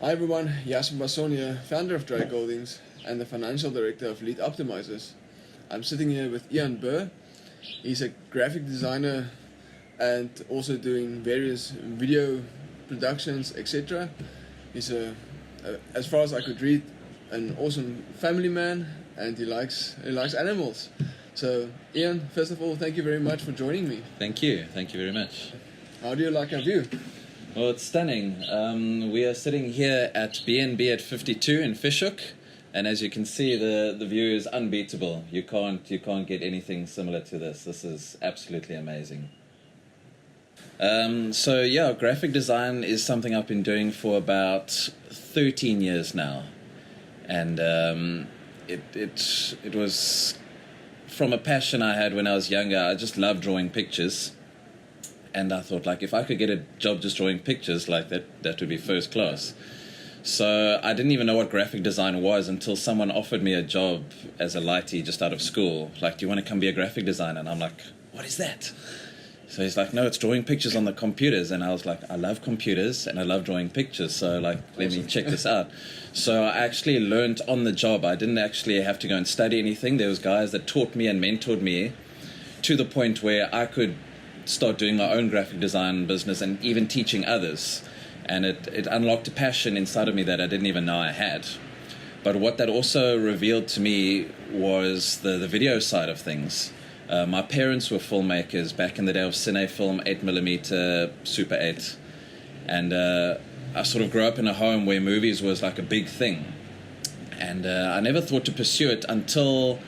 Hi everyone, Jasper Basson here, founder of Dryk Holdings and the financial director of Lead Optimizers. I'm sitting here with Iain Behr. He's a graphic designer and also doing various video productions, etc. He's as far as I could read, an awesome family man, and he likes animals. So Iain, first of all, thank you very much for joining me. Thank you very much. How do you like our view? Well, it's stunning. We are sitting here at B&B at 52 in Fishhook, and as you can see, the view is unbeatable. You can't get anything similar to this. This is absolutely amazing. So yeah, graphic design is something I've been doing for about 13 years now, and it was from a passion I had when I was younger. I just loved drawing pictures. And I thought, like, if I could get a job just drawing pictures like that would be first class. So I didn't even know what graphic design was until someone offered me a job as a lightie just out of school. Like, do you want to come be a graphic designer? And I'm like, what is that? So he's like, no, it's drawing pictures on the computers. And I was like, I love computers and I love drawing pictures. So, like, let me check this out. So I actually learned on the job. I didn't actually have to go and study anything. There was guys that taught me and mentored me to the point where I could start doing my own graphic design business and even teaching others, and it unlocked a passion inside of me that I didn't even know I had. But what that also revealed to me was the video side of things. My parents were filmmakers back in the day of Cinefilm, 8mm, Super 8, and I sort of grew up in a home where movies was like a big thing, and I never thought to pursue it until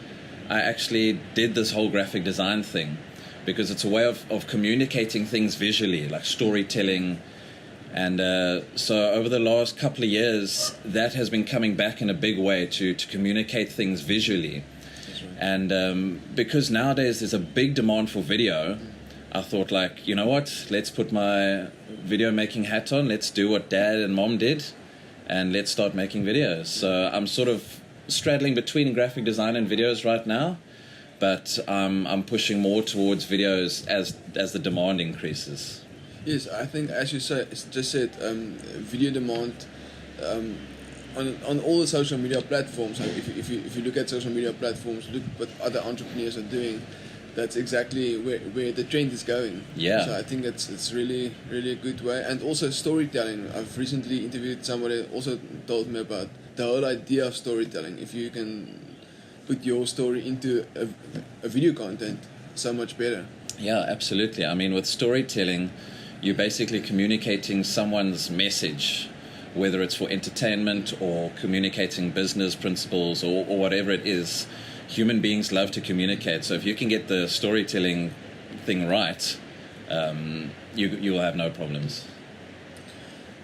I actually did this whole graphic design thing, because it's a way of communicating things visually, like storytelling. And so over the last couple of years, that has been coming back in a big way to communicate things visually. That's right. And because nowadays there's a big demand for video, I thought, like, you know what, let's put my video making hat on, let's do what dad and mom did, and let's start making videos. So I'm sort of straddling between graphic design and videos right now. But I'm pushing more towards videos as the demand increases. Yes, I think, as you just said, video demand on all the social media platforms. If you look at social media platforms, look what other entrepreneurs are doing. That's exactly where the trend is going. Yeah. So I think it's really a good way, and also storytelling. I've recently interviewed somebody that also told me about the whole idea of storytelling. If you can put your story into a video content, so much better. Yeah, absolutely. I mean, with storytelling, you're basically communicating someone's message, whether it's for entertainment or communicating business principles or whatever it is. Human beings love to communicate. So if you can get the storytelling thing right, you will have no problems.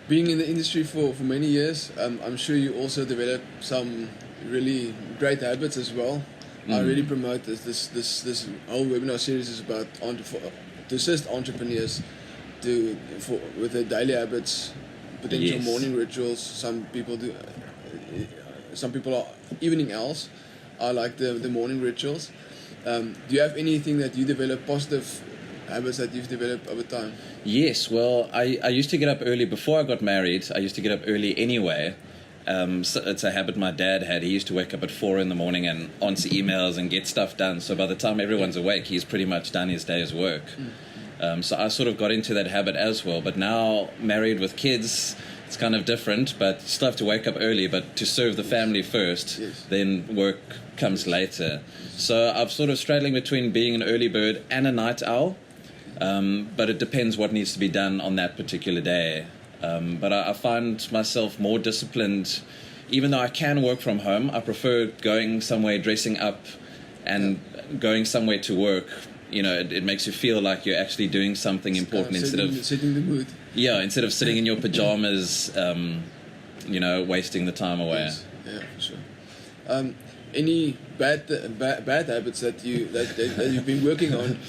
Being in the industry for many years, I'm sure you also developed some really great habits as well. I really promote this whole webinar series is about to assist entrepreneurs with their daily habits, potential morning rituals. Some people do, some people are evening owls. I like the morning rituals. Do you have anything that you develop, positive habits that you've developed over time? Yes, well, I used to get up early before I got married. I used to get up early anyway. So it's a habit my dad had. He used to wake up at 4 in the morning and answer emails and get stuff done. So by the time everyone's awake, he's pretty much done his day's work. So I sort of got into that habit as well. But now, married with kids, it's kind of different. But still have to wake up early, but to serve the family first, then work comes later. So I'm sort of straddling between being an early bird and a night owl. But it depends what needs to be done on that particular day. But I find myself more disciplined. Even though I can work from home, I prefer going somewhere, dressing up, and going somewhere to work. You know, it makes you feel like you're actually doing something important instead of setting the mood. Yeah, instead of sitting in your pajamas, wasting the time away. Yes. Yeah, for sure. Any bad habits that you've been working on?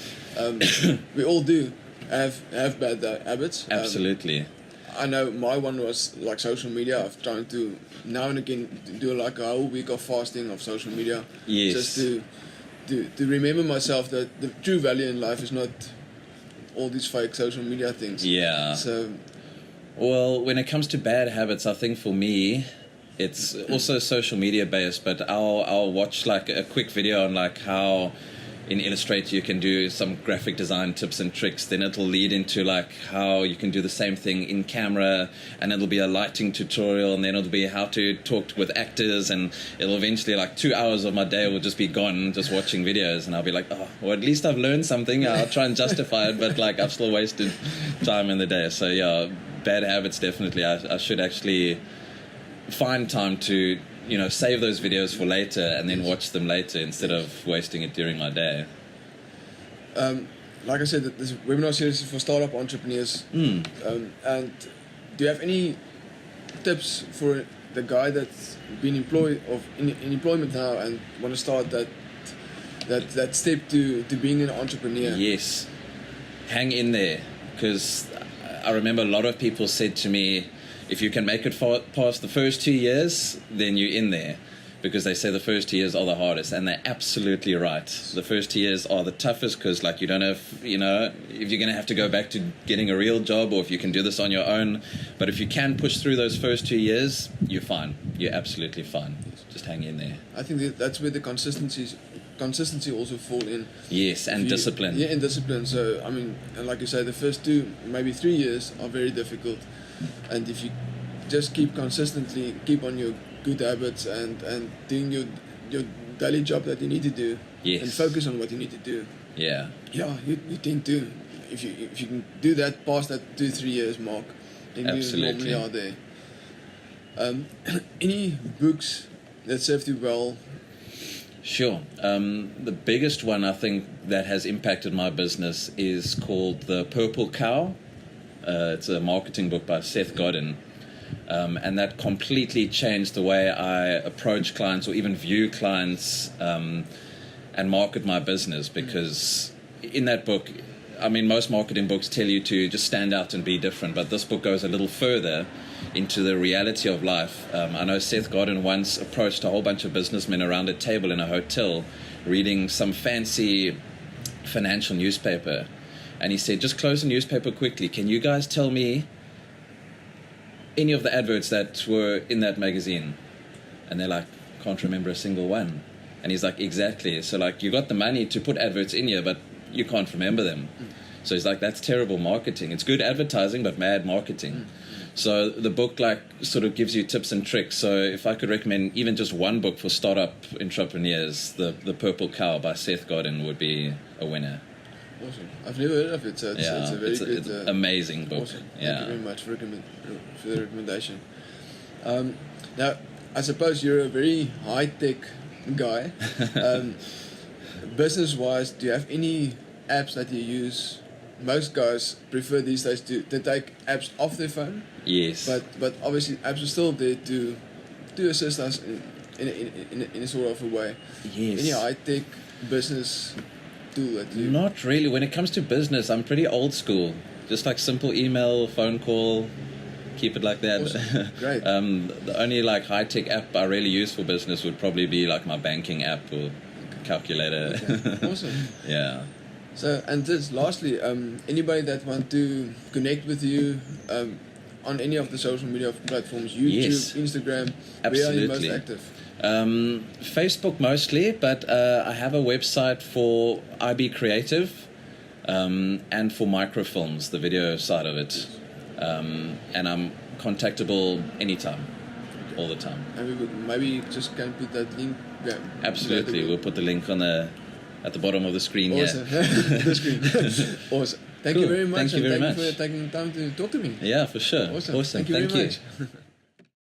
We all do have bad habits. Absolutely. I know my one was like social media. I've tried to now and again do like a whole week of fasting of social media. Yes. Just to remember myself that the true value in life is not all these fake social media things. Yeah. So Well, when it comes to bad habits, I think for me, it's also social media based, but I'll watch like a quick video on like how in Illustrator you can do some graphic design tips and tricks. Then it'll lead into like how you can do the same thing in camera, and it'll be a lighting tutorial, and then it'll be how to talk with actors, and it'll eventually like 2 hours of my day will just be gone just watching videos, and I'll be like, oh, well, at least I've learned something. I'll try and justify it, but like I've still wasted time in the day. So yeah, bad habits definitely. I should actually find time to, you know, save those videos for later and then watch them later instead of wasting it during my day. Like I said, this webinar series is for startup entrepreneurs. And do you have any tips for the guy that's been employed in employment now and want to start that step to being an entrepreneur? Yes, hang in there, because I remember a lot of people said to me, if you can make it past the first 2 years, then you're in there, because they say the first 2 years are the hardest, and they're absolutely right. The first 2 years are the toughest, because like you don't have, you know, if you're going to have to go back to getting a real job, or if you can do this on your own. But if you can push through those first 2 years, you're fine. You're absolutely fine. Just hang in there. I think that's where the consistency also fall in. Yes, and discipline. Yeah, and discipline. So I mean, and like you say, the first 2, maybe 3 years are very difficult. And if you just keep keep on your good habits and doing your daily job that you need to do, yes, and focus on what you need to do, yeah, you tend to, if you can do that past that 2-3 years mark, then absolutely. you normally are there. Any books that served you well? Sure. The biggest one I think that has impacted my business is called The Purple Cow. It's a marketing book by Seth Godin, and that completely changed the way I approach clients or even view clients and market my business, because in that book, I mean, most marketing books tell you to just stand out and be different, but this book goes a little further into the reality of life. I know Seth Godin once approached a whole bunch of businessmen around a table in a hotel reading some fancy financial newspaper. And he said, just close the newspaper quickly. Can you guys tell me any of the adverts that were in that magazine? And they're like, can't remember a single one. And he's like, exactly. So like, you got the money to put adverts in here, but you can't remember them. So he's like, that's terrible marketing. It's good advertising, but bad marketing. So the book like sort of gives you tips and tricks. So if I could recommend even just one book for startup entrepreneurs, The Purple Cow by Seth Godin would be a winner. Awesome. I've never heard of it, so it's a very good... It's an amazing book. Awesome. Yeah. Thank you very much for the recommendation. Now, I suppose you're a very high-tech guy. Business-wise, do you have any apps that you use? Most guys prefer these days to take apps off their phone. Yes. But obviously, apps are still there to assist us in a sort of a way. Yes. Any high-tech business... Not really. When it comes to business, I'm pretty old school. Just like simple email, phone call, keep it like that. Awesome. Great. The only like high-tech app I really use for business would probably be like my banking app or calculator. Okay. Awesome. Yeah. So, and just lastly, anybody that want to connect with you on any of the social media platforms, YouTube, yes. Instagram, absolutely. where are you most active? Facebook mostly, but I have a website for IB Creative and for microfilms, the video side of it. And I'm contactable anytime, all the time. And we maybe just can put that link. Yeah, absolutely, we'll put the link on at the bottom of the screen. Awesome. Here. The screen. Awesome. Thank you very much. Thank you very much. Thank you for taking the time to talk to me. Yeah, for sure. Awesome. Thank you very much.